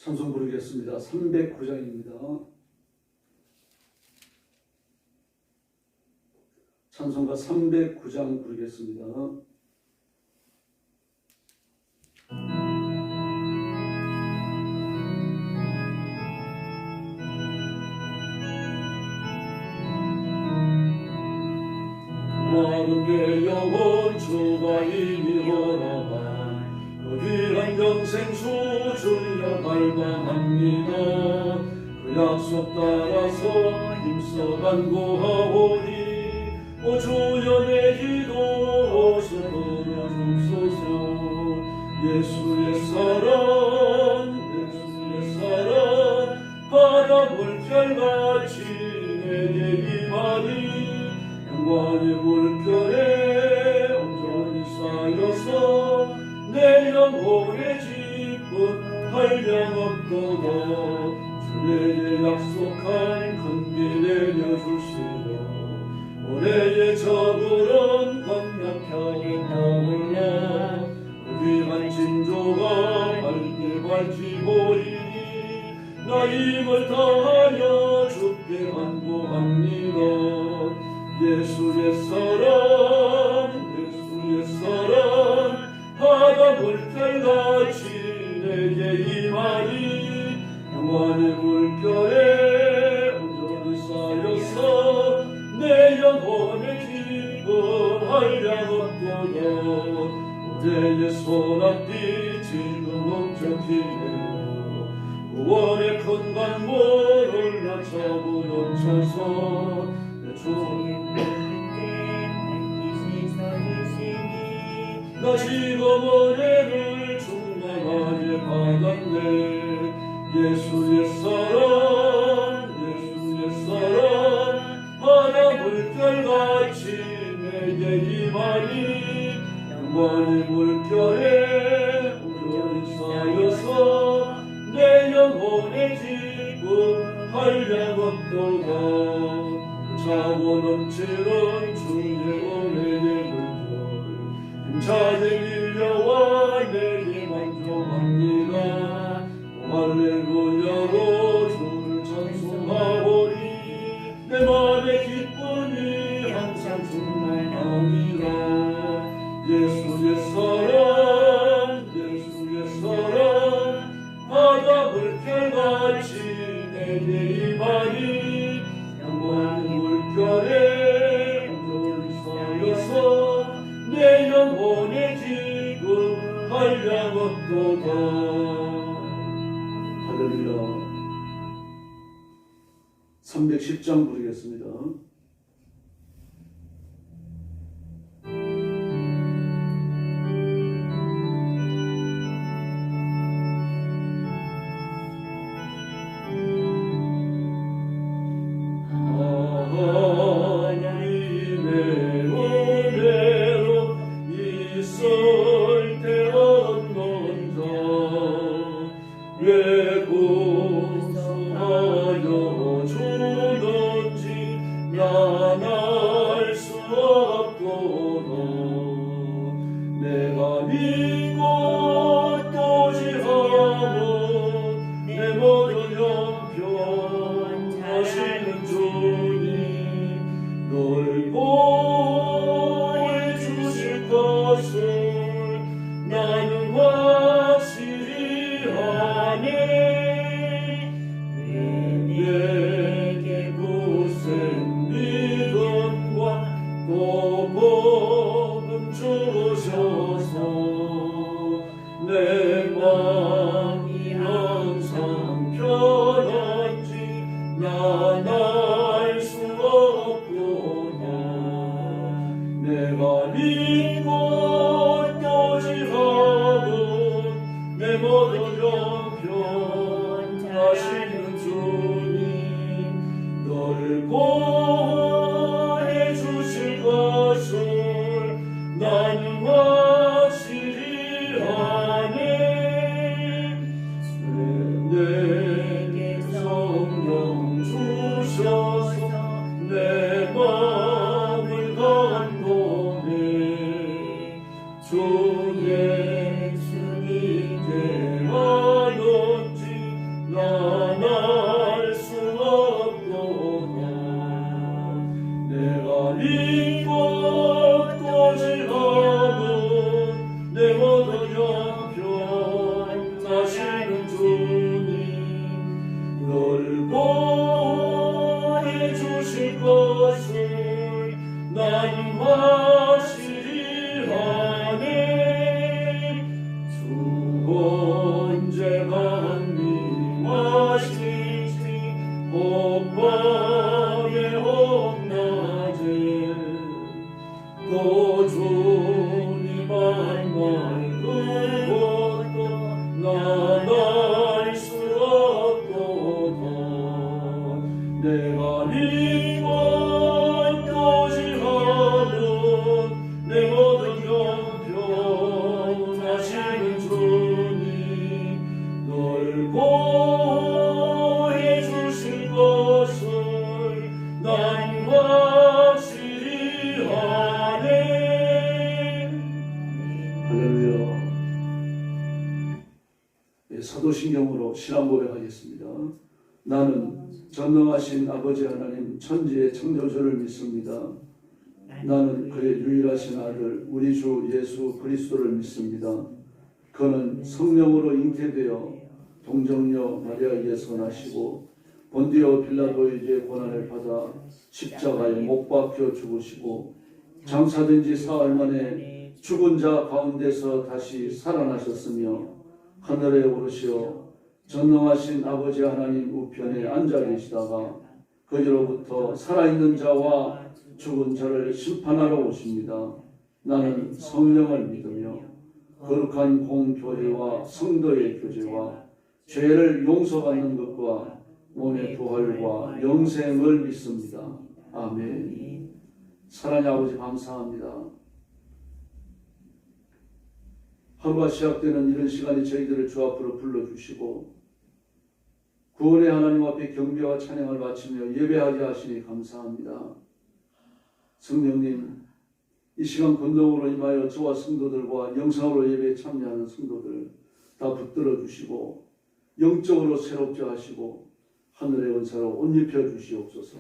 찬송 부르겠습니다. 309장입니다. 찬송가 309장 부르겠습니다. 마음의 영혼 주가 이미 허락한 그 귀한 영생수 주여 갈망합니다. 그 약속 따라서 힘써 간구하오니 오 주여 내 기도 어서 들어주소서. 예수의 사랑 예수의 사랑 바다 물결같이 내게 임하니 영광의 물결에 온전히 쌓여서 내 영혼의 기쁨 한량없도다. 주 내게 약속한 건비 내려주시며 올해의 저물은 강력하게 떠올라 귀한 진조가 밝게 밝히고 이니 나 힘을 다하여 주께 간구합니다. 예수의 사랑 예수의 사랑 바다 물결같이 내게 임하니 영원의 물결에 온전히 쌓여서 내 영혼의 기쁨 한량없도다. 올해의 소낙비 지금 엄격히네요. 9월의 큰 강물 올라차고 넘쳐서 내 주님 나 지금 은혜를 충만하게 받았네. 예수의 사랑 예수의 사랑 바다 물결같이 내게 임하니 영원의 물결에 온전히 쌓여서 내 영혼의 기쁨 한량없도다. 차고 넘치는 주의 은혜의 물결 힘차게 밀려와 내게 만족합니다. 할렐루야로 주를 찬송하오니 내 맘의 기쁨이 항상 충만하니라. 예수의 사랑 예수의 사랑 바다 물결같이 내게 임하니 영원의 물결에 온전히 쌓여서 내 영혼의 기쁨 한량없도다. 할렐루야. 310장 부르겠습니다. 내 맘이 항상 편한지 난 알 수 없구나. 내가 믿고 또 지하고 내 모든 형편 하시는 주님 널 보호해 주실 것을 나는 확실히 아네. 내게 성령 주셔서 내 마음을 감동해. 주 예수님께 하는지 언제가 미마시지 옥방의 옥낮에 또 주님 만날 그것도 난 알 수 없도다. 내가 믿고 도질하는 내 모든 형편하시는 주님 널 보호해 주실 것을 난 확실히 아네. 할렐루야. 예, 사도신경으로 신앙 고백하겠습니다. 나는 전능하신 아버지 하나님 천지의 창조주를 믿습니다. 나는 그의 유일하신 아들 우리 주 예수 그리스도를 믿습니다. 그는 성령으로 잉태되어 동정녀 마리아에게서 나시고 본디오 빌라도에게 고난을 받아 십자가에 못 박혀 죽으시고 장사된 지 사흘 만에 죽은 자 가운데서 다시 살아나셨으며 하늘에 오르시어 전능하신 아버지 하나님 우편에 앉아 계시다가 거기로부터 살아있는 자와 죽은 자를 심판하러 오십니다. 나는 성령을 믿으며 거룩한 공교회와 성도의 교제와 죄를 용서받는 것과 몸의 부활과 영생을 믿습니다. 아멘. 사랑의 아버지 감사합니다. 하루가 시작되는 이런 시간에 저희들을 주 앞으로 불러주시고 구원의 하나님 앞에 경배와 찬양을 바치며 예배하게 하시니 감사합니다. 성령님, 이 시간 권능으로 임하여 저와 성도들과 영상으로 예배에 참여하는 성도들 다 붙들어 주시고 영적으로 새롭게 하시고 하늘의 은사로 옷 입혀 주시옵소서.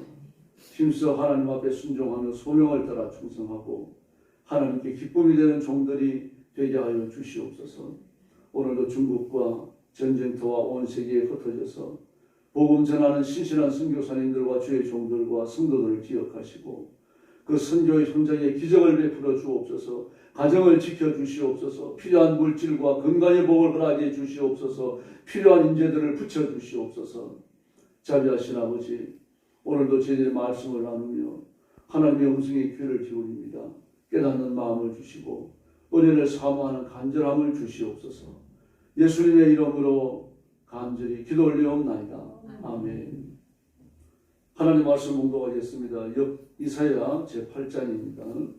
힘써 하나님 앞에 순종하며 소명을 따라 충성하고 하나님께 기쁨이 되는 종들이 되게 하여 주시옵소서. 오늘도 중국과 전쟁터와 온 세계에 흩어져서 복음 전하는 신실한 선교사님들과 주의 종들과 성도들을 기억하시고 그 선교의 현장에 기적을 베풀어 주옵소서. 가정을 지켜주시옵소서. 필요한 물질과 건강의 복을 허락해 주시옵소서. 필요한 인재들을 붙여주시옵소서. 자비하신 아버지, 오늘도 저희들의 말씀을 나누며 하나님의 음성에 귀를 기울입니다. 깨닫는 마음을 주시고 은혜를 사모하는 간절함을 주시옵소서. 예수님의 이름으로 간절히 기도 올리옵나이다. 아멘. 하나님 말씀 봉독하겠습니다. 이사야 제8장입니다.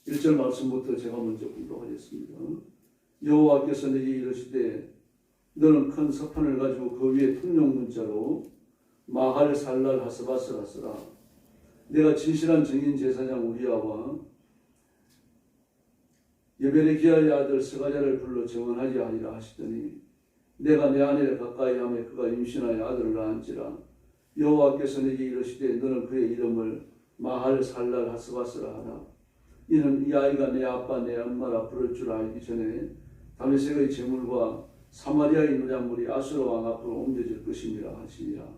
1절 말씀부터 제가 먼저 봉독하겠습니다. 여호와께서 내게 이르시되 너는 큰 석판을 가지고 그 위에 통용 문자로 마할 살랄 하스바스라 쓰라. 내가 진실한 증인 제사장 우리아와 여베레기야의 아들 스가랴를 불러 정언하게 하리라 하시더니 내가 내 아내를 가까이 하며 그가 임신하여 아들을 낳은지라. 여호와께서 내게 이르시되 너는 그의 이름을 마할 살랄 하스바스라 하라. 이는 이 아이가 내 아빠 내 엄마라 부를 줄 알기 전에 다메섹의 제물과 사마리아의 노략물이 아수르 왕 앞으로 옮겨질 것임이라 하시니라.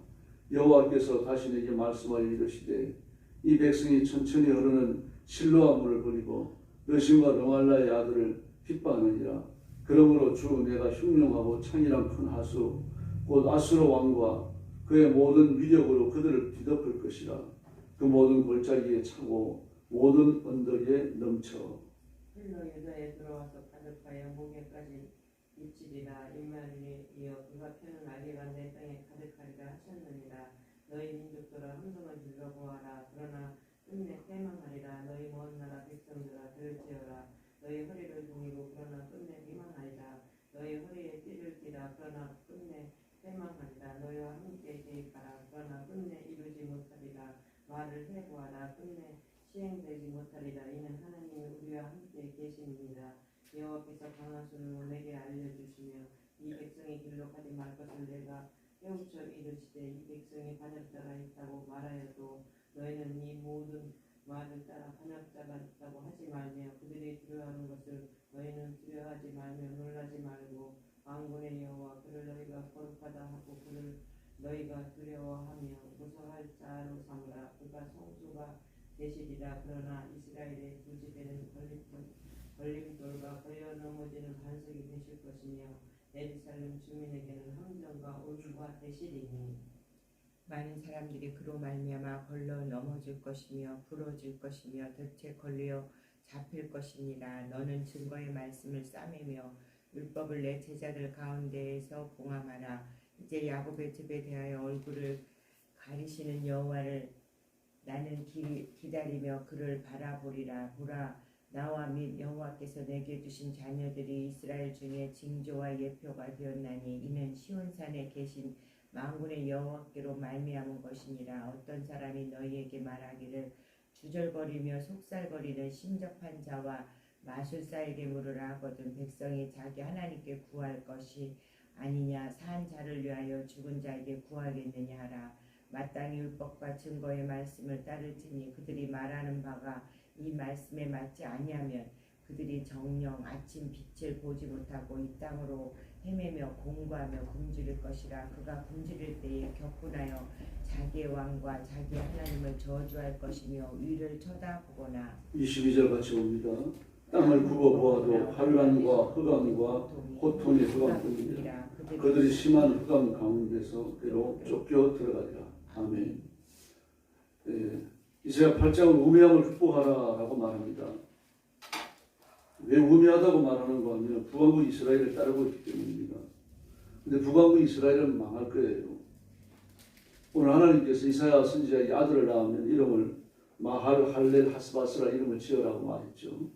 여호와께서 다시 내게 말씀하여 이르시되 이 백성이 천천히 흐르는 실로암 물을 버리고 여신과 르말라의 아들을 핍박하느니라. 그러므로 주 내가 흉룡하고 창이란 큰 하수 곧 아수르 왕과 그의 모든 위력으로 그들을 뒤덮을 것이라. 그 모든 골짜기에 차고 모든 언덕에 넘쳐 흘러 유다에 들어와서 가득하여 목에까지 미치리라. 이말에 이어 그가 펴는 날개가 내 땅에 가득하리라 하셨느니라. 너희 민족들아 함성을 질러 보아라. 그러나 끝내 패망하리라. 너희 먼 나라 백성들아 들을지어라. 너희 허리를 동이고 그러나 끝내 비만하리라. 너희 허리에 띠를 띠라. 그러나 끝내 패망하리라. 너희와 함께 계획하라. 그러나 끝내 이루지 못하리라. 말을 해보아라. 끝내 시행되지 못하리라. 이는 하나님이 우리와 함께 계십니다. 여호와께서 강한 손으로 내게 알려주시며 이 백성의 길로 가지 말 것을 내가 깨우쳐 이르시되 이 백성이 반역자가 있다고 말하여도 너희는 이 모든 말을 따라 반역자가 있다고 하지 말며 그들이 두려워하는 것을 너희는 두려워하지 말며 놀라지 말고 만군의 여호와 그를 너희가 거룩하다 하고 그를 너희가 두려워하며 무서워할 자로 삼으라. 그가 성수가 되시리라. 그러나 이스라엘의 두 지대는 걸림돌과 걸려 넘어지는 반석이 되실 것이며 예루살렘 주민에게는 함정과 울과 되시리니 많은 사람들이 그로 말미암아 걸러 넘어질 것이며 부러질 것이며 덫에 걸려 잡힐 것이니라. 너는 증거의 말씀을 싸매며 율법을 내 제자들 가운데에서 봉함하라. 이제 야곱의 집에 대하여 얼굴을 가리시는 여호와를 나는 기다리며 그를 바라보리라. 보라, 나와 및 여호와께서 내게 주신 자녀들이 이스라엘 중에 징조와 예표가 되었나니 이는 시온산에 계신 만군의 여호와께로 말미암은 것이니라. 어떤 사람이 너희에게 말하기를 주절거리며 속살거리는 신접한 자와 마술사에게 물으라 하거든 백성이 자기 하나님께 구할 것이 아니냐. 산 자를 위하여 죽은 자에게 구하겠느냐 하라. 마땅히 율법과 증거의 말씀을 따를지니 그들이 말하는 바가 이 말씀에 맞지 아니하면 그들이 정령 아침 빛을 보지 못하고 이 땅으로 헤매며 공부하며 굶주릴 것이라. 그가 굶주릴 때에 격분하여 자기의 왕과 자기 하나님을 저주할 것이며 위를 쳐다보거나 22절 같이 봅니다. 땅을 굽어보아도 환란과 흑암과 고통의 흑암뿐이라. 그들이 심한 흑암 가운데서 그로 쫓겨 들어가리라. 아멘. 이사야 8장은 우매함을 극복하라라고 말합니다. 왜 우매하다고 말하는가 하면 북왕국 이스라엘을 따르고 있기 때문입니다. 근데 북왕국 이스라엘은 망할 거예요. 오늘 하나님께서 이사야 선지자의 아들을 낳으면 이름을 마할 할렐 하스바스라 이름을 지어라고 말했죠.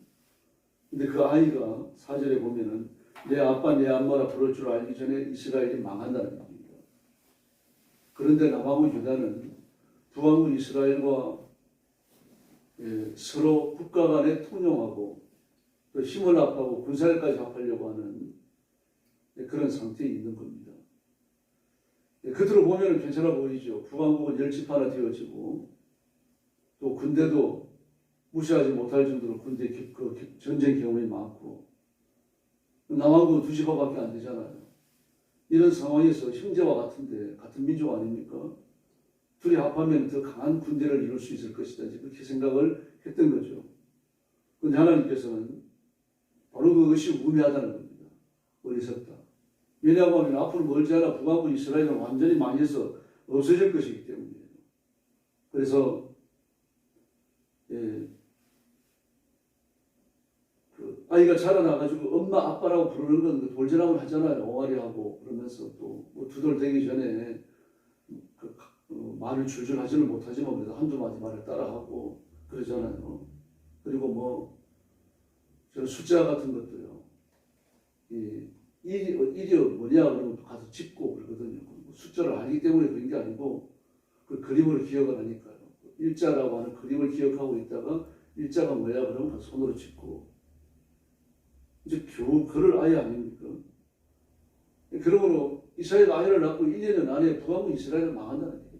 근데 그 아이가 4절에 보면은 내 아빠 내 엄마라 부를 줄 알기 전에 이스라엘이 망한다는 얘기입니다. 그런데 남아국 유다는 북왕국 이스라엘과 서로 국가 간에 통용하고 또 힘을 합하고 군사력까지 합하려고 하는 그런 상태에 있는 겁니다. 그들을 보면 괜찮아 보이죠. 북왕국은 열지파나 되어지고 또 군대도 무시하지 못할 정도로 군대 전쟁 경험이 많고 남왕국은 2지파밖에 안 되잖아요. 이런 상황에서 형제와 같은 민족 아닙니까? 둘이 합하면 더 강한 군대를 이룰 수 있을 것이다. 그렇게 생각을 했던 거죠. 그런데 하나님께서는 바로 그것이 우매하다는 겁니다. 어리석다. 왜냐하면 앞으로 멀지 않아 북왕국 이스라엘은 완전히 망해서 없어질 것이기 때문이에요. 그래서 그 아이가 자라나가지고 엄마 아빠라고 부르는 건 돌전함을 하잖아요. 옹알이하고 그러면서 또뭐 두돌 되기 전에 말을 줄줄 하지는 못하지만 그래도 한두 마디 말을 따라하고 그러잖아요. 그리고 뭐 저는 숫자 같은 것도요. 일이 뭐냐 그러면 가서 짚고 그러거든요. 숫자를 알기 때문에 그런 게 아니고 그 그림을 기억을 하니까요. 일자라고 하는 그림을 기억하고 있다가 일자가 뭐야 그러면 손으로 짚고 이제 겨우 그럴 아이 아닙니까? 그러므로 이스라엘 아이를 낳고 1년 안에 북왕국 이스라엘을 망한다는 얘기입니다.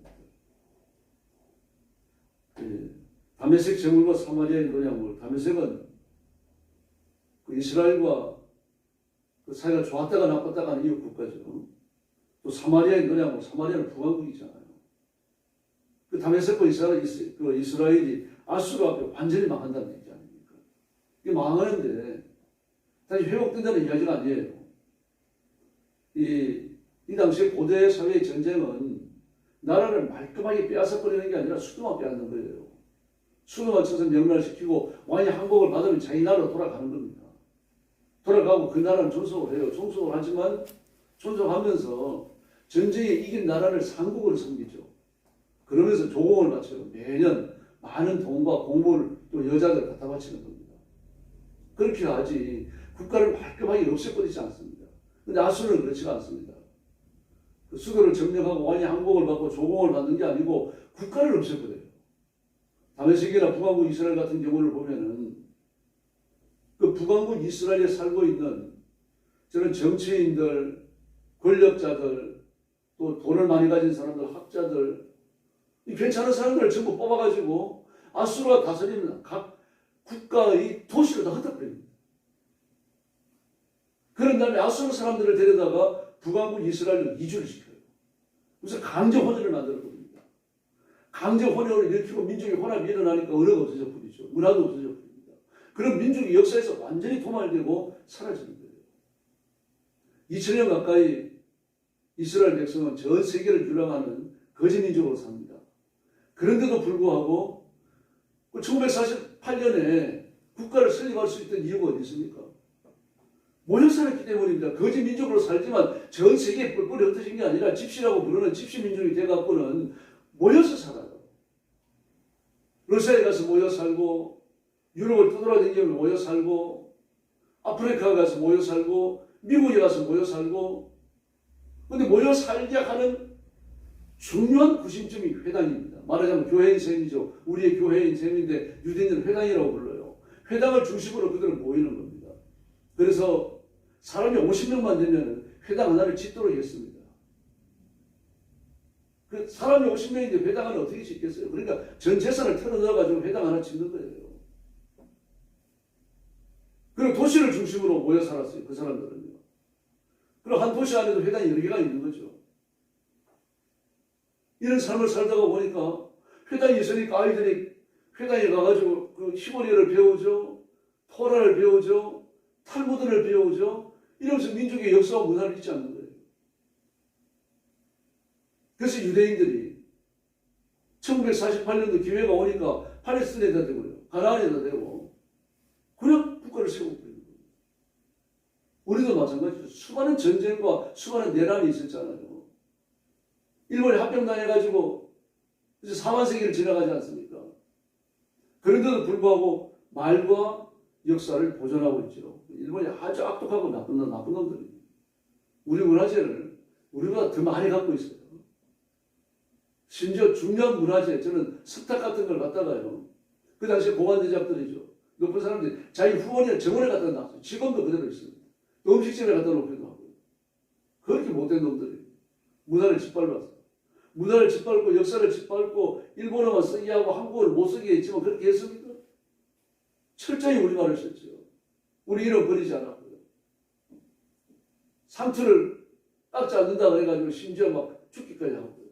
다메섹 제물과 사마리아의 노냐물. 다메섹은 그 이스라엘과 그 사이가 좋았다가 나빴다가 하는 이웃 국가죠. 또 사마리아의 노냐물. 사마리아는 북왕국이잖아요. 그 다메섹과 이스라엘이 아수르 앞에 완전히 망한다는 얘기 아닙니까? 이게 망하는데 다시 회복된다는 이야기가 아니에요. 이 당시에 고대 사회의 전쟁은 나라를 말끔하게 빼앗아버리는 게 아니라 수도만 빼앗는 거예요. 수도만 쳐서 명멸시키고 왕이 항복을 받으면 자기 나라로 돌아가는 겁니다. 돌아가고 그 나라는 존속을 해요. 존속을 하지만 존속하면서 전쟁에 이긴 나라를 상국으로 섬기죠. 그러면서 조공을 바쳐요. 매년 많은 돈과 공물을 또 여자들 갖다 바치는 겁니다. 그렇게 하지 국가를 말끔하게 없애버리지 않습니다. 근데 아수르는 그렇지가 않습니다. 그 수도를 점령하고 왕이 항복을 받고 조공을 받는 게 아니고 국가를 없애버려요. 다메섹이나 북왕국 이스라엘 같은 경우를 보면은 그 북왕국 이스라엘에 살고 있는 저런 정치인들, 권력자들, 또 돈을 많이 가진 사람들, 학자들, 이 괜찮은 사람들을 전부 뽑아가지고 아수르가 다스리는 각 국가의 도시를 다 흩어버립니다. 그런 다음에 아수르 사람들을 데려다가 북왕국 이스라엘로 이주를 시켜요. 그래서 강제 혼혈을 만드는 겁니다. 강제 혼혈을 일으키고 민족의 혼합이 일어나니까 언어가 없어져 버리죠. 문화도 없어져 버립니다. 그런 민족이 역사에서 완전히 도말되고 사라지는 거예요. 2000년 가까이 이스라엘 백성은 전 세계를 유랑하는 거짓 민족으로 삽니다. 그런데도 불구하고 1948년에 국가를 설립할 수 있던 이유가 어디 있습니까? 모여 살았기 때문입니다. 거짓 민족으로 살지만 전 세계에 뿔뿔이 흩어진 게 아니라 집시라고 부르는 집시 민족이 돼갖고는 모여서 살아요. 러시아에 가서 모여 살고, 유럽을 떠돌아다니면 모여 살고, 아프리카에 가서 모여 살고, 미국에 가서 모여 살고. 근데 모여 살게 하는 중요한 구심점이 회당입니다. 말하자면 교회인 셈이죠. 우리의 교회인 셈인데 유대인들은 회당이라고 불러요. 회당을 중심으로 그들은 모이는 겁니다. 그래서 사람이 50명만 되면 회당 하나를 짓도록 했습니다. 그 사람이 50명인데 회당 하나 어떻게 짓겠어요? 그러니까 전 재산을 털어 넣어가지고 회당 하나 짓는 거예요. 그리고 도시를 중심으로 모여 살았어요. 그 사람들은요. 그리고 한 도시 안에도 회당이 여러 개가 있는 거죠. 이런 삶을 살다가 보니까 회당이 있으니까 아이들이 회당에 가가지고 그 히브리어를 배우죠. 토라를 배우죠. 탈무드를 배우죠. 이러면서 민족의 역사와 문화를 잊지 않는 거예요. 그래서 유대인들이 1948년도 기회가 오니까 팔레스타인에다 되고요. 가나안에다 되고 그냥 국가를 세우고 있는 거예요. 우리도 마찬가지죠. 수많은 전쟁과 수많은 내란이 있었잖아요. 일본에 합병당해가지고 이제 4만 세기를 지나가지 않습니까? 그런데도 불구하고 말과 역사를 보존하고 있죠. 일본이 아주 악독하고 나쁜 놈들입니다. 우리 문화재를 우리보다 더 많이 갖고 있어요. 심지어 중요한 문화재, 저는 석탑 같은 걸 갖다가요. 그 당시에 공안대작들이죠. 높은 사람들이 자기 후원이나 정원에 갖다 놨어요. 지금도 그대로 있습니다. 또 음식점에 갖다 놓기도 하고요. 그렇게 못된 놈들이 문화를 짓밟았어요. 문화를 짓밟고 역사를 짓밟고 일본어만 쓰게 하고 한국어를 못 쓰게 했지만 그렇게 했습니까? 철저히 우리말을 썼죠. 우리 이름 버리지 않았고요. 상투를 깎지 않는다고 해가지고 심지어 막 죽기까지 하고요.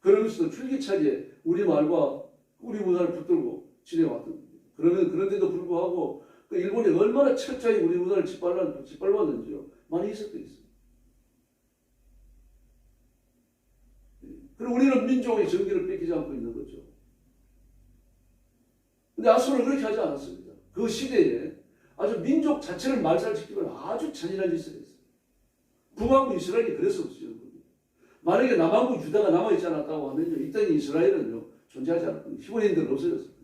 그러면서도 줄기차게 우리말과 우리 문화를 붙들고 지내왔던 겁니다. 그런데도 불구하고 그 일본이 얼마나 철저히 우리 문화를 짓밟았는지요. 많이 있었던 있어요. 그리고 우리는 민족의 정기를 뺏기지 않고 있는 거죠. 근데 아수르는 그렇게 하지 않았습니다. 그 시대에 아주 민족 자체를 말살시키면 아주 잔인한 짓을 했어요. 북왕국 이스라엘이 그래서 없어지는 겁니다. 만약에 남왕국 유다가 남아있지 않았다고 하면요, 이 땅에 이스라엘은요, 존재하지 않을 겁니다. 히브리인들은 없어졌습니다.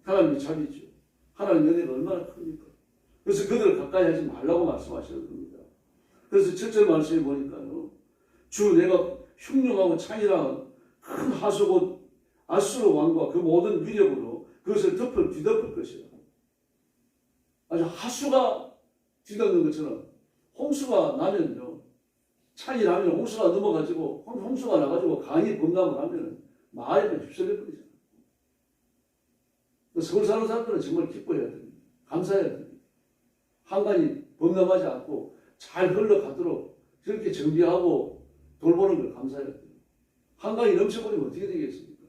하나님이 참이죠. 하나님 은혜가 얼마나 큽니까? 그래서 그들을 가까이 하지 말라고 말씀하셔야 됩니다. 그래서 첫째 말씀에 보니까요, 주 내가 흉흉하고 창이라 큰 하수고 아수르 왕과 그 모든 위력으로 그것을 뒤덮을 것이다. 아주 하수가 뒤덮는 것처럼 홍수가 나면요, 창이 나면 홍수가 넘어가지고 홍수가 나가지고 강이 범람을 하면 마을에 휩쓸려 버리잖아요. 서울 사는 사람들은 정말 기뻐해야 됩니다. 감사해야 됩니다. 한강이 범람하지 않고 잘 흘러가도록 그렇게 정비하고 돌보는 걸 감사해야 돼요. 한강이 넘쳐버리면 어떻게 되겠습니까?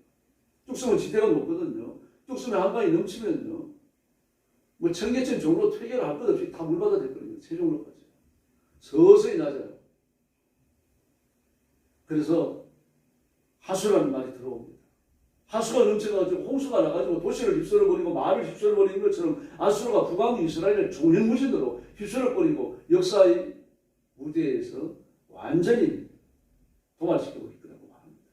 뚝섬은 지대가 높거든요. 뚝섬에 한강이 넘치면요, 뭐 청계천 종로 퇴계를 할 것 없이 다 물바다 될거든요. 세종로까지. 서서히 낮아요. 그래서 하수라는 말이 들어옵니다. 하수가 넘쳐가지고 홍수가 나가지고 도시를 휩쓸어버리고 마을을 휩쓸어버리는 것처럼 아수르가 북왕국 이스라엘을 종횡무진으로 휩쓸어버리고 역사의 무대에서 완전히 도말시키고 있더라고 합니다.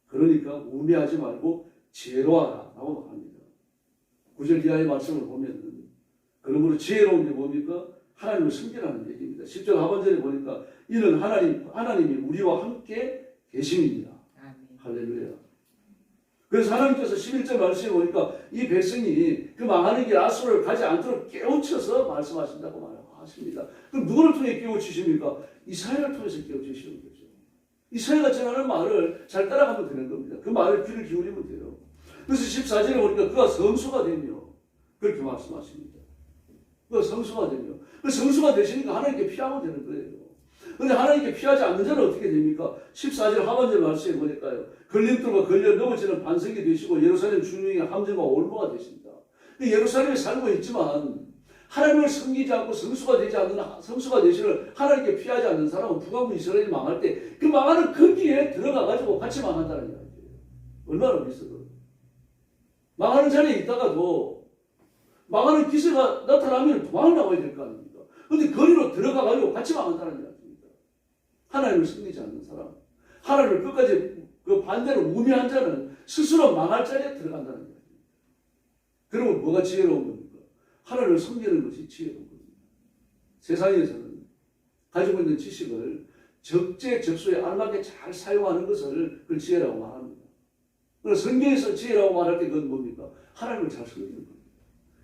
그러니까 우매하지 말고 지혜로워라 라고 합니다. 9절 이하의 말씀을 보면 그러므로 지혜로운 게 뭡니까? 하나님을 섬기라는 얘기입니다. 10절 하반절에 보니까 이는 하나님이 우리와 함께 계심입니다. 할렐루야. 그래서 하나님께서 11절 말씀에 보니까 이 백성이 그 망하는 길 아수르를 가지 않도록 깨우쳐서 말씀하신다고 말하십니다. 그럼 누구를 통해 깨우치십니까? 이사야를 통해서 깨우치시는 거죠. 이사야가 전하는 말을 잘 따라가면 되는 겁니다. 그 말을 귀를 기울이면 돼요. 그래서 14절에 보니까 그가 성수가 되며 그렇게 말씀하십니다. 그가 성수가 되며 그 성수가 되시니까 하나님께 피하면 되는 거예요. 그런데 하나님께 피하지 않는 자는 어떻게 됩니까? 14절 하반절 말씀에 보니까요, 걸림돌과 걸려 넘어지는 반석이 되시고 예루살렘 중령의 함정과 올무가 되신다. 예루살렘에 살고 있지만 하나님을 섬기지 않고 성수가 되지 않는 성수가 되시를 하나님께 피하지 않는 사람은 북왕국 이스라엘이 망할 때 그 망하는 거기에 들어가가지고 같이 망한다는 이야기예요. 얼마나 비싸도 망하는 자리에 있다가도 망하는 기세가 나타나면 도망을 나와야 될 거 아닙니까? 그런데 거리로 들어가가지고 같이 망한다는 이야기입니다. 하나님을 섬기지 않는 사람, 하나님을 끝까지 그 반대로 무미한 자는 스스로 망할 자리에 들어간다는 이야기입니다. 그러면 뭐가 지혜로운 겁니까? 하나님을 섬기는 것이 지혜로운 겁니다. 세상에서는 가지고 있는 지식을 적재적소에 알맞게 잘 사용하는 것을 그걸 지혜라고 말합니다. 그래서 성경에서 지혜라고 말할 때 그건 뭡니까? 하나님을 잘 섬기는 겁니다.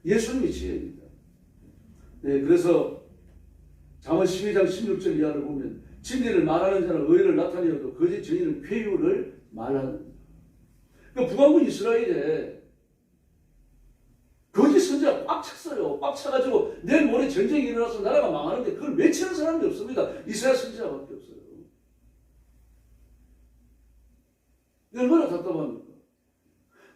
예수님이 지혜입니다. 네, 그래서 잠언 12장 16절 이하를 보면 진리를 말하는 자는 의를 나타내어도 거짓 증인은 쾌유를 말하는. 그러니까 북왕국 이스라엘에 거짓 선지자가 꽉 찼어요. 꽉 차가지고 내일 모레 전쟁이 일어나서 나라가 망하는데 그걸 외치는 사람이 없습니다. 이스라엘 선지자밖에 없어요. 얼마나 답답합니까?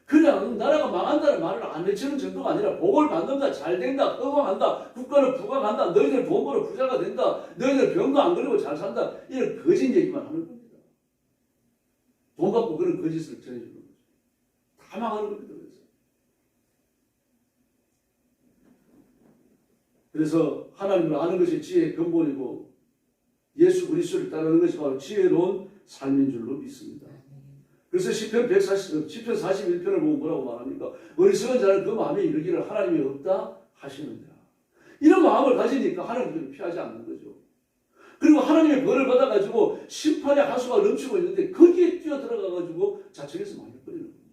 그냥 나라가 망한다는 말을 안 외치는 정도가 아니라 복을 받는다, 잘 된다, 허강한다, 국가는 부강한다, 너희들 돈 벌어 부자가 된다, 너희들 병도 안 걸리고 잘 산다, 이런 거짓 얘기만 하는 겁니다. 돈 받고 그런 거짓을 전해주는 거죠. 다 망하는 겁니다. 그래서 하나님을 아는 것이 지혜의 근본이고 예수 그리스도를 따르는 것이 바로 지혜로운 삶인 줄로 믿습니다. 그래서 시편 41편을 보면 뭐라고 말합니까? 어리석은 자는 그 마음에 이르기를 하나님이 없다 하시느니라. 이런 마음을 가지니까 하나님을 피하지 않는 거죠. 그리고 하나님의 벌을 받아가지고 심판의 하수가 넘치고 있는데 거기에 뛰어들어가가지고 자책해서 망해버리는 겁니다.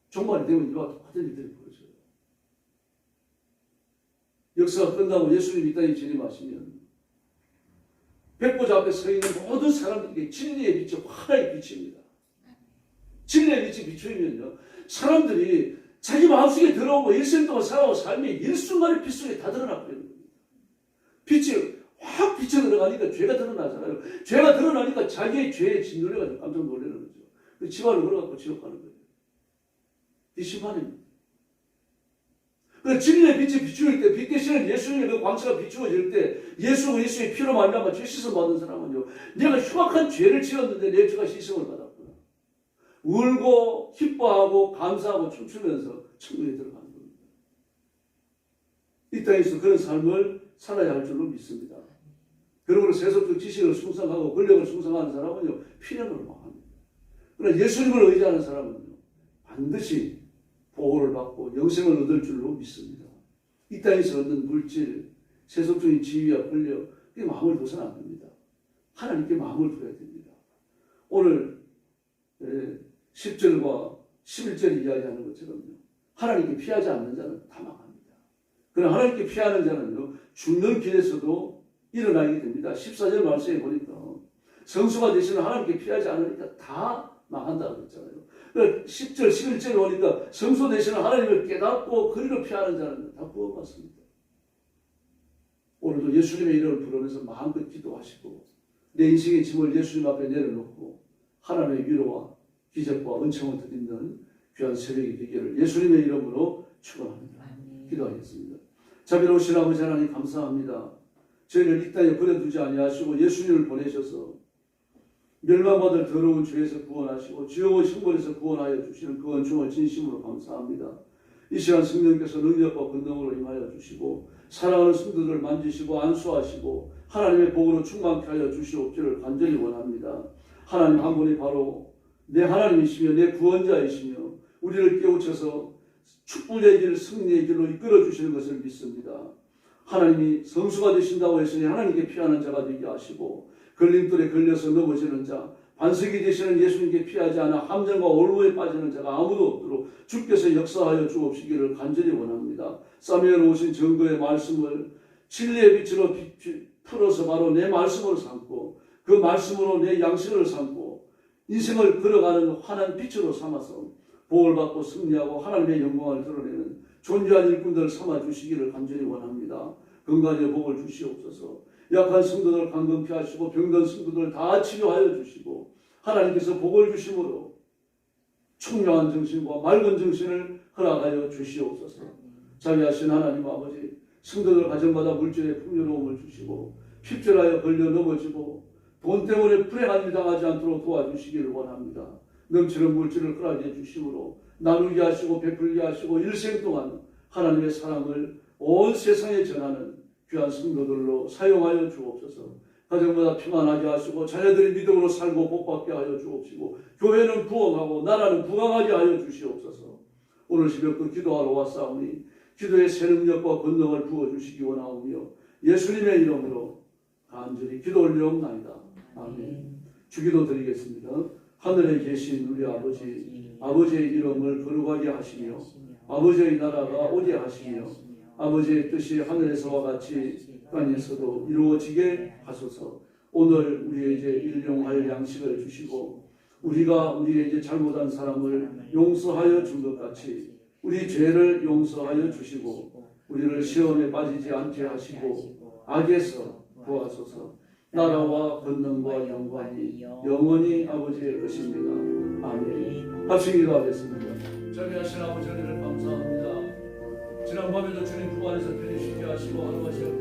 종말이 되면 이와 똑같은 일들이 벌어져요. 역사가 끝나고 예수님이 이 땅에 진임하시면 백보자 앞에 서 있는 모든 사람들에게 진리의 빛이 환하게 비칩니다. 진리의 빛이 비추면요, 사람들이 자기 마음속에 들어오고 일생 동안 살아온 삶이 일순간에 빛 속에 다 드러나 버리는 겁니다. 빛이 확 비쳐 들어가니까 죄가 드러나잖아요. 죄가 드러나니까 자기의 죄에 짓눌려가지고 깜짝 놀라는 거죠. 집안을 걸어갖고 지옥 가는 거예요. 이 심판입니다. 그 진리의 빛이 비추일 때, 빛 대신에 예수님의 그 광채가 비추어질 때, 예수 그리스도의 피로 말미암아 죄 씻음 받은 사람은요, 내가 흉악한 죄를 지었는데 내 죄가 씻음을 받았구나. 울고 기뻐하고 감사하고 춤추면서 천국에 들어가는 겁니다. 이 땅에서 그런 삶을 살아야 할 줄로 믿습니다. 그러므로 세속적 지식을 숭상하고 권력을 숭상하는 사람은요, 필연으로 망합니다. 그러나 예수님을 의지하는 사람은요, 반드시 보호를 받고 영생을 얻을 줄로 믿습니다. 이 땅에서 얻는 물질, 세속적인 지위와 권력, 그게 마음을 둬서는 안 됩니다. 하나님께 마음을 둬야 됩니다. 오늘 10절과 11절이 이야기하는 것처럼요, 하나님께 피하지 않는 자는 다 망합니다. 그러나 하나님께 피하는 자는요, 죽는 길에서도 일어나게 됩니다. 14절 말씀에 보니까 성수가 되시는 하나님께 피하지 않으니까 다 망한다고 그랬잖아요. 10절, 11절에 보니까 성소 되시는 하나님을 깨닫고 그리로 피하는 자는 다 구원받습니다. 오늘도 예수님의 이름을 부르면서 마음껏 기도하시고 내 인생의 짐을 예수님 앞에 내려놓고 하나님의 위로와 기적과 은총을 드리는 귀한 새벽이 되기를 예수님의 이름으로 축원합니다. 기도하겠습니다. 자비로우신 아버지 하나님 감사합니다. 저희를 이 땅에 버려두지 아니하시고 예수님을 보내셔서 멸망받을 더러운 죄에서 구원하시고 지옥의 신분에서 구원하여 주시는 그 은총을 진심으로 감사합니다. 이 시간 성령께서 능력과 권능으로 임하여 주시고 사랑하는 성도들을 만지시고 안수하시고 하나님의 복으로 충만케 하여 주시옵기를 간절히 원합니다. 하나님 한 분이 바로 내 하나님이시며 내 구원자이시며 우리를 깨우쳐서 축복의 길, 승리의 길로 이끌어 주시는 것을 믿습니다. 하나님이 성수가 되신다고 했으니 하나님께 피하는 자가 되게 하시고 걸림돌에 걸려서 넘어지는 자, 반석이 되시는 예수님께 피하지 않아 함정과 올무에 빠지는 자가 아무도 없도록 주께서 역사하여 주옵시기를 간절히 원합니다. 사무엘 오신 증거의 말씀을 진리의 빛으로 풀어서 바로 내 말씀으로 삼고 그 말씀으로 내 양식을 삼고 인생을 걸어가는 환한 빛으로 삼아서 복을 받고 승리하고 하나님의 영광을 드러내는 존귀한 일꾼들을 삼아주시기를 간절히 원합니다. 건강의 복을 주시옵소서. 약한 성도들 강건케 하시고 병든 성도들 다 치료하여 주시고 하나님께서 복을 주심으로 총명한 정신과 맑은 정신을 허락하여 주시옵소서. 자비하신 하나님 아버지, 성도들 가정마다 물질의 풍요로움을 주시고 핍절하여 걸려 넘어지고 돈 때문에 불행한 일 당하지 않도록 도와주시기를 원합니다. 넘치는 물질을 허락해 주심으로 나누게 하시고 베풀게 하시고 일생 동안 하나님의 사랑을 온 세상에 전하는 귀한 성도들로 사용하여 주옵소서. 가정마다 평안하게 하시고 자녀들이 믿음으로 살고 복받게 하여 주옵시고 교회는 부흥하고 나라는 부강하게 하여 주시옵소서. 오늘 새벽도 기도하러 왔사오니 기도의 새 능력과 권능을 부어주시기 원하오며 예수님의 이름으로 간절히 기도 올려옵나이다. 아멘. 주기도 드리겠습니다. 하늘에 계신 우리 아버지, 아버지의 이름을 거룩하게 하시며 아버지의 나라가 오게 하시며 아버지의 뜻이 하늘에서와 같이 땅에서도 이루어지게 하소서. 오늘 우리에게 일용할 양식을 주시고 우리가 우리에게 잘못한 사람을 용서하여 준 것 같이 우리 죄를 용서하여 주시고 우리를 시험에 빠지지 않게 하시고 악에서 구하소서. 나라와 권능과 영광이 영원히 아버지의 것입니다. 아멘. 같이 기도하겠습니다. 자비하신 아버지 은혜를 감사합니다. 지난밤에도 주님 품 안에서 편히 쉬게 하시고 하루가 시작